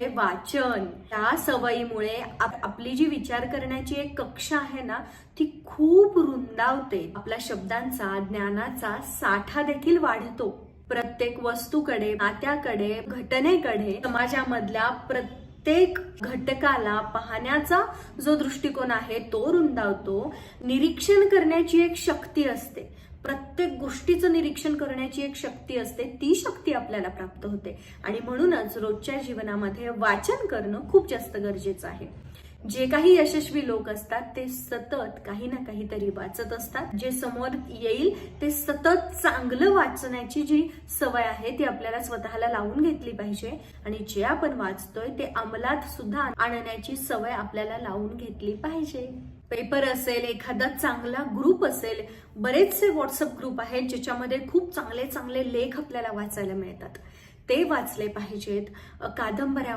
हे वाचन या सवयीमुळे आपली जी विचार करण्याची एक कक्षा आहे ना ती खूप रुंदावते. आपल्या शब्दांचा, ज्ञानाचा साठा देखील वाढतो. प्रत्येक वस्तूकडे, नात्याकडे, घटनेकडे, समाजामधल्या प्रत्येक घटकाला पाहण्याचा जो दृष्टिकोन आहे तो रुंदावतो. निरीक्षण करण्याची एक शक्ती असते, प्रत्येक गोष्टीचं निरीक्षण करण्याची एक शक्ती असते, ती शक्ती आपल्याला प्राप्त होते. आणि म्हणूनच रोजच्या जीवनामध्ये वाचन करणं खूप जास्त गरजेचं आहे. जे काही यशस्वी लोक असतात ते सतत काही ना काहीतरी वाचत असतात. जे समोर येईल ते सतत चांगलं वाचण्याची जी सवय आहे ती आपल्याला स्वतःला लावून घेतली पाहिजे. आणि जे आपण वाचतोय ते अंमलात सुद्धा आणण्याची सवय आपल्याला लावून घेतली पाहिजे. पेपर असेल, एखादा चांगला ग्रुप असेल, बरेचसे व्हॉट्सअप ग्रुप आहेत ज्याच्यामध्ये खूप चांगले चांगले लेख आपल्याला वाचायला मिळतात, ते वाचले पाहिजेत. कादंबऱ्या